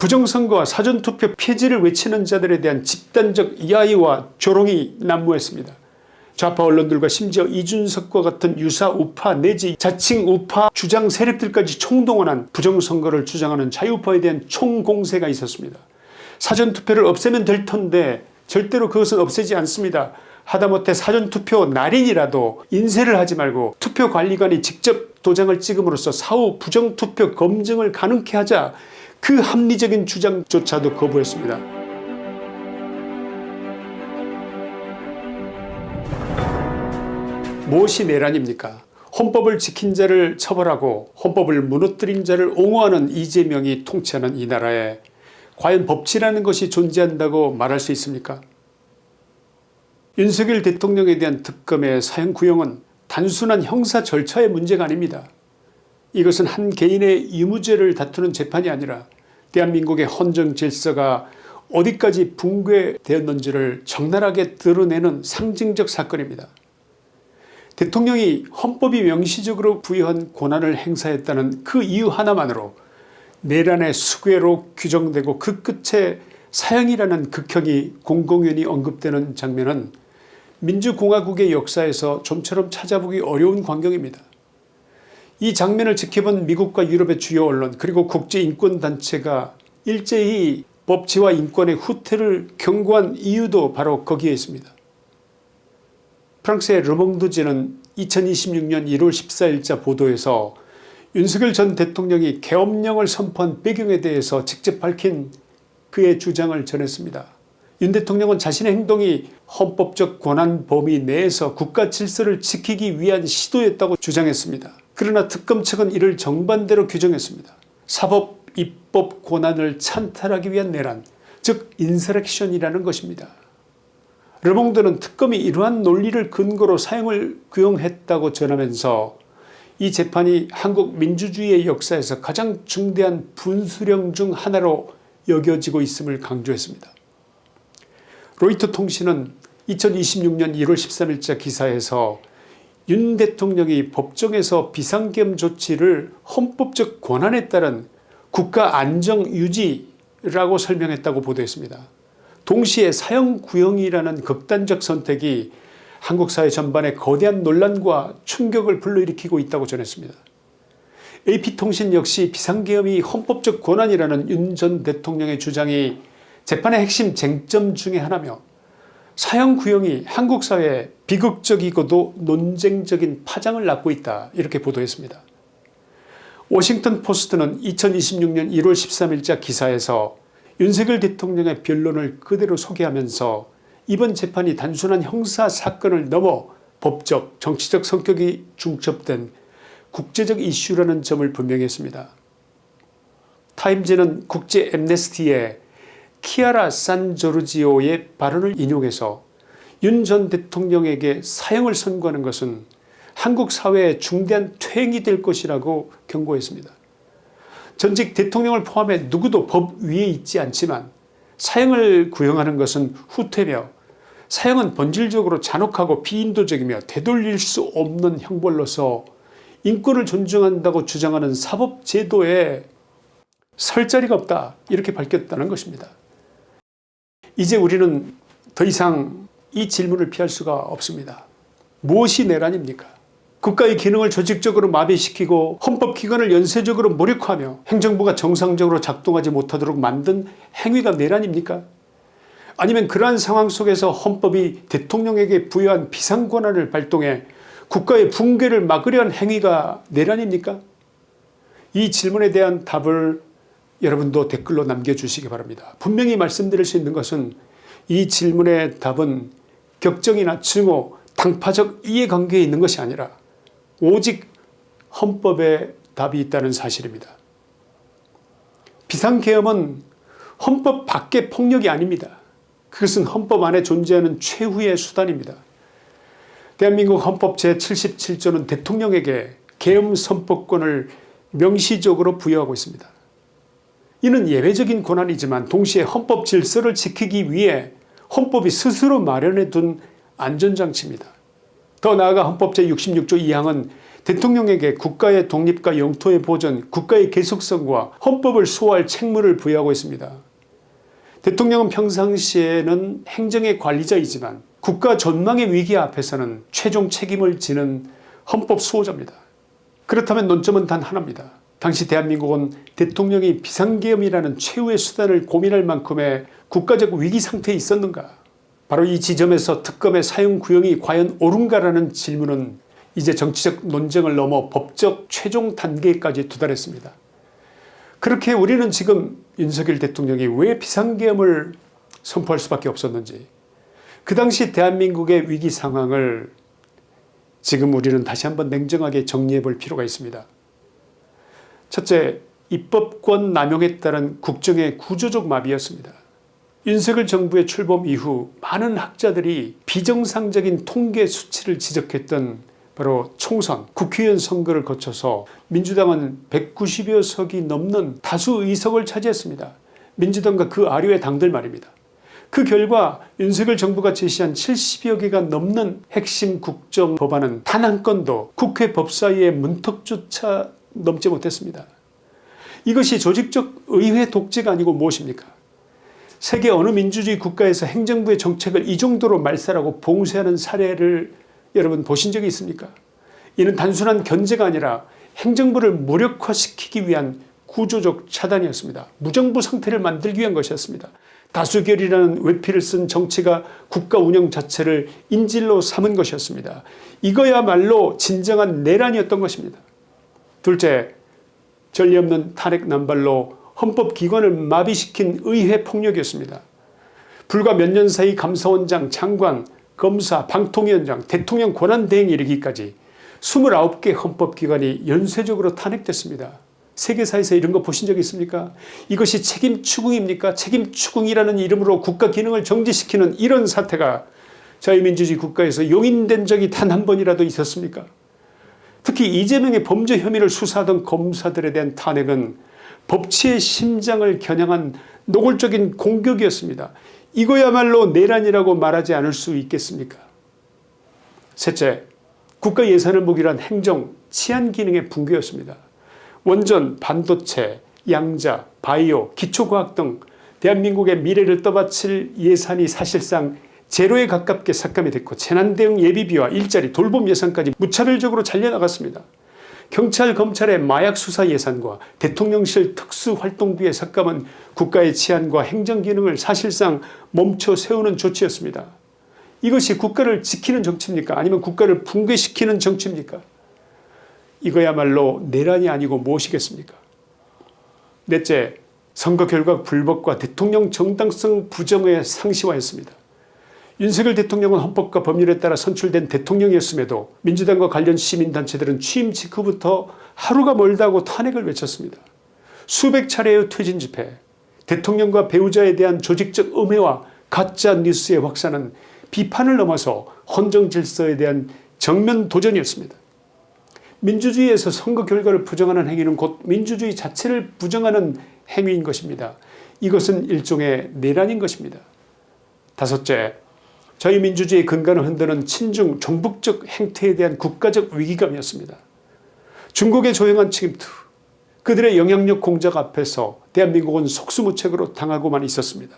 부정선거와 사전투표 폐지를 외치는 자들에 대한 집단적 야유와 조롱이 난무했습니다. 좌파 언론들과 심지어 이준석과 같은 유사 우파 내지 자칭 우파 주장 세력들까지 총동원한 부정선거를 주장하는 자유우파에 대한 총공세가 있었습니다. 사전투표를 없애면 될 텐데 절대로 그것은 없애지 않습니다. 하다못해 사전투표 날인이라도 인쇄를 하지 말고 투표관리관이 직접 도장을 찍음으로써 사후 부정투표 검증을 가능케 하자, 그 합리적인 주장조차도 거부했습니다. 무엇이 내란입니까? 헌법을 지킨 자를 처벌하고 헌법을 무너뜨린 자를 옹호하는 이재명이 통치하는 이 나라에 과연 법치라는 것이 존재한다고 말할 수 있습니까? 윤석열 대통령에 대한 특검의 사형 구형은 단순한 형사 절차의 문제가 아닙니다. 이것은 한 개인의 유무죄를 다투는 재판이 아니라 대한민국의 헌정 질서가 어디까지 붕괴되었는지를 적나라하게 드러내는 상징적 사건입니다. 대통령이 헌법이 명시적으로 부여한 권한을 행사했다는 그 이유 하나만으로 내란의 수괴로 규정되고 그 끝에 사형이라는 극형이 공공연히 언급되는 장면은 민주공화국의 역사에서 좀처럼 찾아보기 어려운 광경입니다. 이 장면을 지켜본 미국과 유럽의 주요 언론 그리고 국제인권단체가 일제히 법치와 인권의 후퇴를 경고한 이유도 바로 거기에 있습니다. 프랑스의 르몽드지는 2026년 1월 14일자 보도에서 윤석열 전 대통령이 계엄령을 선포한 배경에 대해서 직접 밝힌 그의 주장을 전했습니다. 윤 대통령은 자신의 행동이 헌법적 권한 범위 내에서 국가 질서를 지키기 위한 시도였다고 주장했습니다. 그러나 특검 측은 이를 정반대로 규정했습니다. 사법 입법 권한을 찬탈하기 위한 내란, 즉 인서렉션이라는 것입니다. 르몽드는 특검이 이러한 논리를 근거로 사형을 규정했다고 전하면서 이 재판이 한국 민주주의의 역사에서 가장 중대한 분수령 중 하나로 여겨지고 있음을 강조했습니다. 로이터 통신은 2026년 1월 13일자 기사에서 윤 대통령이 법정에서 비상계엄 조치를 헌법적 권한에 따른 국가 안정 유지라고 설명했다고 보도했습니다. 동시에 사형 구형이라는 극단적 선택이 한국 사회 전반에 거대한 논란과 충격을 불러일으키고 있다고 전했습니다. AP통신 역시 비상계엄이 헌법적 권한이라는 윤 전 대통령의 주장이 재판의 핵심 쟁점 중에 하나며 사형 구형이 한국 사회에 비극적이고도 논쟁적인 파장을 낳고 있다, 이렇게 보도했습니다. 워싱턴 포스트는 2026년 1월 13일자 기사에서 윤석열 대통령의 변론을 그대로 소개하면서 이번 재판이 단순한 형사사건을 넘어 법적, 정치적 성격이 중첩된 국제적 이슈라는 점을 분명히 했습니다. 타임즈는 국제 앰네스티의 키아라 산조르지오의 발언을 인용해서 윤 전 대통령에게 사형을 선고하는 것은 한국 사회의 중대한 퇴행이 될 것이라고 경고했습니다. 전직 대통령을 포함해 누구도 법 위에 있지 않지만 사형을 구형하는 것은 후퇴며 사형은 본질적으로 잔혹하고 비인도적이며 되돌릴 수 없는 형벌로서 인권을 존중한다고 주장하는 사법제도에 설 자리가 없다, 이렇게 밝혔다는 것입니다. 이제 우리는 더 이상 이 질문을 피할 수가 없습니다. 무엇이 내란입니까? 국가의 기능을 조직적으로 마비시키고 헌법기관을 연쇄적으로 모욕하며 행정부가 정상적으로 작동하지 못하도록 만든 행위가 내란입니까? 아니면 그러한 상황 속에서 헌법이 대통령에게 부여한 비상권한을 발동해 국가의 붕괴를 막으려 한 행위가 내란입니까? 이 질문에 대한 답을 여러분도 댓글로 남겨주시기 바랍니다. 분명히 말씀드릴 수 있는 것은 이 질문의 답은 격정이나 증오, 당파적 이해관계에 있는 것이 아니라 오직 헌법에 답이 있다는 사실입니다. 비상계엄은 헌법 밖의 폭력이 아닙니다. 그것은 헌법 안에 존재하는 최후의 수단입니다. 대한민국 헌법 제77조는 대통령에게 계엄 선포권을 명시적으로 부여하고 있습니다. 이는 예외적인 권한이지만 동시에 헌법 질서를 지키기 위해 헌법이 스스로 마련해 둔 안전장치입니다. 더 나아가 헌법 제66조 2항은 대통령에게 국가의 독립과 영토의 보존, 국가의 계속성과 헌법을 수호할 책무를 부여하고 있습니다. 대통령은 평상시에는 행정의 관리자이지만 국가 전망의 위기 앞에서는 최종 책임을 지는 헌법 수호자입니다. 그렇다면 논점은 단 하나입니다. 당시 대한민국은 대통령이 비상계엄이라는 최후의 수단을 고민할 만큼의 국가적 위기 상태에 있었는가? 바로 이 지점에서 특검의 사용 구형이 과연 옳은가라는 질문은 이제 정치적 논쟁을 넘어 법적 최종 단계까지 도달했습니다. 그렇게 우리는 지금 윤석열 대통령이 왜 비상계엄을 선포할 수밖에 없었는지, 그 당시 대한민국의 위기 상황을 지금 우리는 다시 한번 냉정하게 정리해 볼 필요가 있습니다. 첫째, 입법권 남용에 따른 국정의 구조적 마비였습니다. 윤석열 정부의 출범 이후 많은 학자들이 비정상적인 통계 수치를 지적했던 바로 총선, 국회의원 선거를 거쳐서 민주당은 190여 석이 넘는 다수 의석을 차지했습니다. 민주당과 그 아류의 당들 말입니다. 그 결과 윤석열 정부가 제시한 70여 개가 넘는 핵심 국정 법안은 단 한 건도 국회 법사위의 문턱조차 넘지 못했습니다. 이것이 조직적 의회 독재가 아니고 무엇입니까? 세계 어느 민주주의 국가에서 행정부의 정책을 이 정도로 말살하고 봉쇄하는 사례를 여러분 보신 적이 있습니까? 이는 단순한 견제가 아니라 행정부를 무력화시키기 위한 구조적 차단이었습니다. 무정부 상태를 만들기 위한 것이었습니다. 다수결이라는 외피를 쓴 정치가 국가 운영 자체를 인질로 삼은 것이었습니다. 이거야말로 진정한 내란이었던 것입니다. 둘째, 전례 없는 탄핵 남발로 헌법기관을 마비시킨 의회 폭력이었습니다. 불과 몇 년 사이 감사원장, 장관, 검사, 방통위원장, 대통령 권한대행에 이르기까지 29개 헌법기관이 연쇄적으로 탄핵됐습니다. 세계사에서 이런 거 보신 적 있습니까? 이것이 책임 추궁입니까? 책임 추궁이라는 이름으로 국가 기능을 정지시키는 이런 사태가 자유민주주의 국가에서 용인된 적이 단 한 번이라도 있었습니까? 특히 이재명의 범죄 혐의를 수사하던 검사들에 대한 탄핵은 법치의 심장을 겨냥한 노골적인 공격이었습니다. 이거야말로 내란이라고 말하지 않을 수 있겠습니까? 셋째, 국가 예산을 무기로 한 행정, 치안 기능의 붕괴였습니다. 원전, 반도체, 양자, 바이오, 기초과학 등 대한민국의 미래를 떠받칠 예산이 사실상 제로에 가깝게 삭감이 됐고 재난 대응 예비비와 일자리, 돌봄 예산까지 무차별적으로 잘려나갔습니다. 경찰, 검찰의 마약 수사 예산과 대통령실 특수활동비의 삭감은 국가의 치안과 행정 기능을 사실상 멈춰 세우는 조치였습니다. 이것이 국가를 지키는 정치입니까? 아니면 국가를 붕괴시키는 정치입니까? 이거야말로 내란이 아니고 무엇이겠습니까? 넷째, 선거 결과 불법과 대통령 정당성 부정의 상시화였습니다. 윤석열 대통령은 헌법과 법률에 따라 선출된 대통령이었음에도 민주당과 관련 시민단체들은 취임 직후부터 하루가 멀다고 탄핵을 외쳤습니다. 수백 차례의 퇴진 집회, 대통령과 배우자에 대한 조직적 음해와 가짜 뉴스의 확산은 비판을 넘어서 헌정 질서에 대한 정면 도전이었습니다. 민주주의에서 선거 결과를 부정하는 행위는 곧 민주주의 자체를 부정하는 행위인 것입니다. 이것은 일종의 내란인 것입니다. 다섯째, 자유민주주의의 근간을 흔드는 친중 종북적 행태에 대한 국가적 위기감이었습니다. 중국의 조용한 침투, 그들의 영향력 공작 앞에서 대한민국은 속수무책으로 당하고만 있었습니다.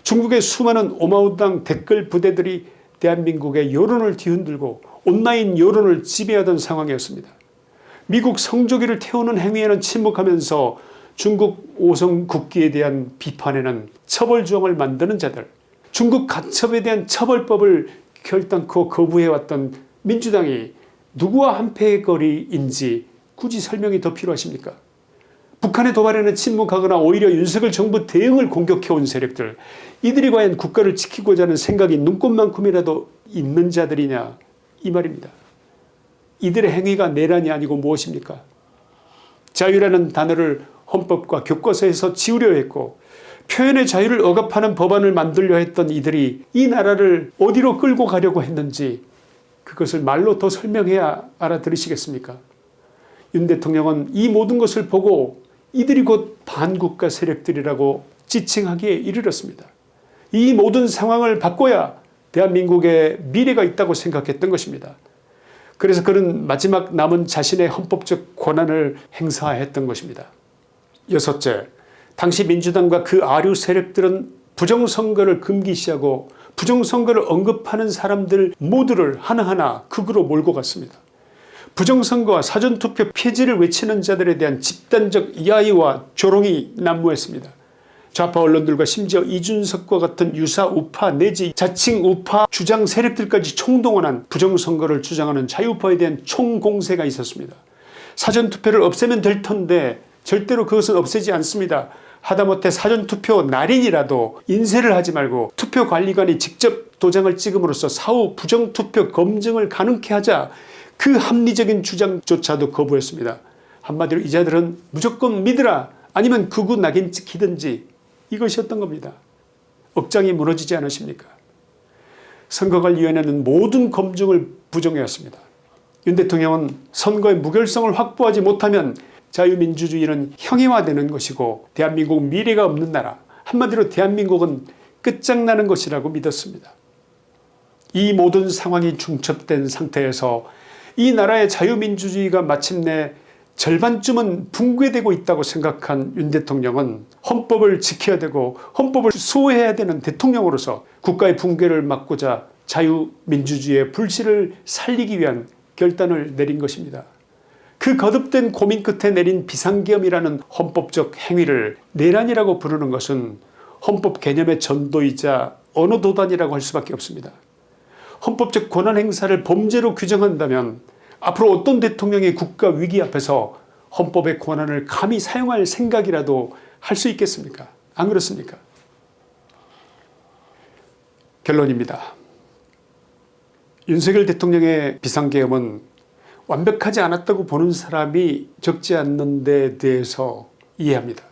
중국의 수많은 오마우당 댓글 부대들이 대한민국의 여론을 뒤흔들고 온라인 여론을 지배하던 상황이었습니다. 미국 성조기를 태우는 행위에는 침묵하면서 중국 5성 국기에 대한 비판에는 처벌 조항을 만드는 자들, 중국 가첩에 대한 처벌법을 결단코 거부해왔던 민주당이 누구와 한패거리인지 굳이 설명이 더 필요하십니까? 북한의 도발에는 침묵하거나 오히려 윤석열 정부 대응을 공격해온 세력들, 이들이 과연 국가를 지키고자 하는 생각이 눈꽃만큼이라도 있는 자들이냐, 이 말입니다. 이들의 행위가 내란이 아니고 무엇입니까? 자유라는 단어를 헌법과 교과서에서 지우려 했고 표현의 자유를 억압하는 법안을 만들려 했던 이들이 이 나라를 어디로 끌고 가려고 했는지 그것을 말로 더 설명해야 알아들으시겠습니까? 윤 대통령은 이 모든 것을 보고 이들이 곧 반국가 세력들이라고 지칭하기에 이르렀습니다. 이 모든 상황을 바꿔야 대한민국의 미래가 있다고 생각했던 것입니다. 그래서 그는 마지막 남은 자신의 헌법적 권한을 행사했던 것입니다. 여섯째, 당시 민주당과 그 아류 세력들은 부정선거를 금기시하고 부정선거를 언급하는 사람들 모두를 하나하나 극으로 몰고 갔습니다. 부정선거와 사전투표 폐지를 외치는 자들에 대한 집단적 야유와 조롱이 난무했습니다. 좌파 언론들과 심지어 이준석과 같은 유사 우파 내지 자칭 우파 주장 세력들까지 총동원한 부정선거를 주장하는 자유우파에 대한 총공세가 있었습니다. 사전투표를 없애면 될 텐데 절대로 그것은 없애지 않습니다. 하다못해 사전투표 날인이라도 인쇄를 하지 말고 투표관리관이 직접 도장을 찍음으로써 사후 부정투표 검증을 가능케 하자, 그 합리적인 주장조차도 거부했습니다. 한마디로 이 자들은 무조건 믿으라, 아니면 극우 낙인 찍히든지, 이것이었던 겁니다. 억장이 무너지지 않으십니까? 선거관리위원회는 모든 검증을 부정해왔습니다. 윤 대통령은 선거의 무결성을 확보하지 못하면 자유민주주의는 형이화되는 것이고 대한민국 미래가 없는 나라, 한마디로 대한민국은 끝장나는 것이라고 믿었습니다. 이 모든 상황이 중첩된 상태에서 이 나라의 자유민주주의가 마침내 절반쯤은 붕괴되고 있다고 생각한 윤 대통령은 헌법을 지켜야 되고 헌법을 수호해야 되는 대통령으로서 국가의 붕괴를 막고자 자유민주주의의 불씨를 살리기 위한 결단을 내린 것입니다. 그 거듭된 고민 끝에 내린 비상계엄이라는 헌법적 행위를 내란이라고 부르는 것은 헌법 개념의 전도이자 언어도단이라고 할 수밖에 없습니다. 헌법적 권한 행사를 범죄로 규정한다면 앞으로 어떤 대통령이 국가 위기 앞에서 헌법의 권한을 감히 사용할 생각이라도 할 수 있겠습니까? 안 그렇습니까? 결론입니다. 윤석열 대통령의 비상계엄은 완벽하지 않았다고 보는 사람이 적지 않는 데 대해서 이해합니다.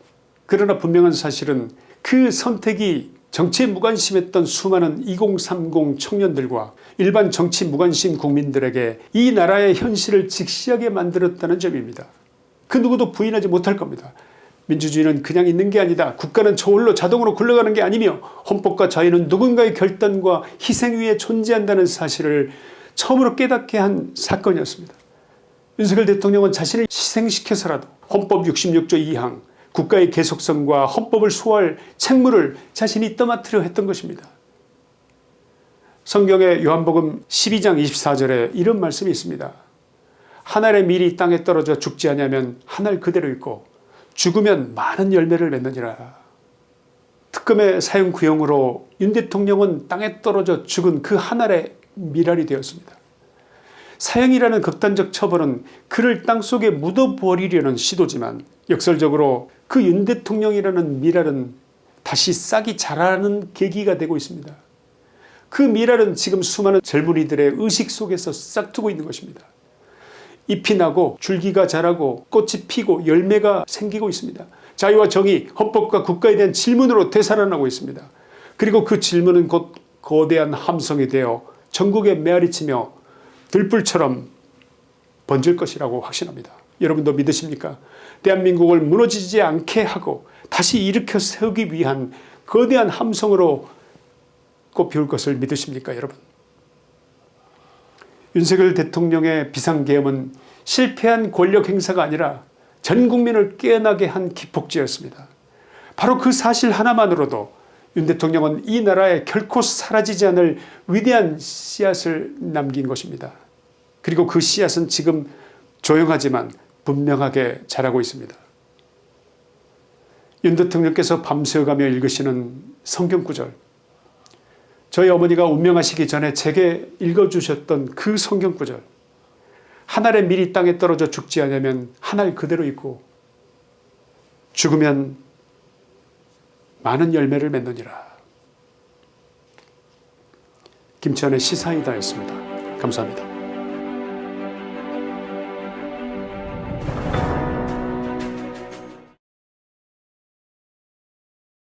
그러나 분명한 사실은 그 선택이 정치에 무관심했던 수많은 2030 청년들과 일반 정치 무관심 국민들에게 이 나라의 현실을 직시하게 만들었다는 점입니다. 그 누구도 부인하지 못할 겁니다. 민주주의는 그냥 있는 게 아니다. 국가는 저홀로 자동으로 굴러가는 게 아니며 헌법과 자유는 누군가의 결단과 희생 위에 존재한다는 사실을 처음으로 깨닫게 한 사건이었습니다. 윤석열 대통령은 자신을 희생시켜서라도 헌법 66조 2항 국가의 계속성과 헌법을 수호할 책무를 자신이 떠맡으려 했던 것입니다. 성경의 요한복음 12장 24절에 이런 말씀이 있습니다. 한 알의 밀이 땅에 떨어져 죽지 아니하면 한 알 그대로 있고 죽으면 많은 열매를 맺느니라. 특검의 사형 구형으로 윤 대통령은 땅에 떨어져 죽은 그 한 알의 밀알이 되었습니다. 사형이라는 극단적 처벌은 그를 땅속에 묻어버리려는 시도지만 역설적으로 그 윤 대통령이라는 밀알은 다시 싹이 자라는 계기가 되고 있습니다. 그 밀알은 지금 수많은 젊은이들의 의식 속에서 싹트고 있는 것입니다. 잎이 나고 줄기가 자라고 꽃이 피고 열매가 생기고 있습니다. 자유와 정의, 헌법과 국가에 대한 질문으로 되살아나고 있습니다. 그리고 그 질문은 곧 거대한 함성이 되어 전국에 메아리치며 들불처럼 번질 것이라고 확신합니다. 여러분도 믿으십니까? 대한민국을 무너지지 않게 하고 다시 일으켜 세우기 위한 거대한 함성으로 꽃피울 것을 믿으십니까, 여러분? 윤석열 대통령의 비상계엄은 실패한 권력 행사가 아니라 전 국민을 깨어나게 한 기폭제였습니다. 바로 그 사실 하나만으로도 윤 대통령은 이 나라에 결코 사라지지 않을 위대한 씨앗을 남긴 것입니다. 그리고 그 씨앗은 지금 조용하지만 분명하게 자라고 있습니다. 윤 대통령께서 밤새워가며 읽으시는 성경구절, 저희 어머니가 운명하시기 전에 제게 읽어주셨던 그 성경구절, 한 알의 밀이 땅에 떨어져 죽지 않으면 한 알 그대로 있고 죽으면 많은 열매를 맺느니라. 김치환의 시사이다였습니다. 감사합니다.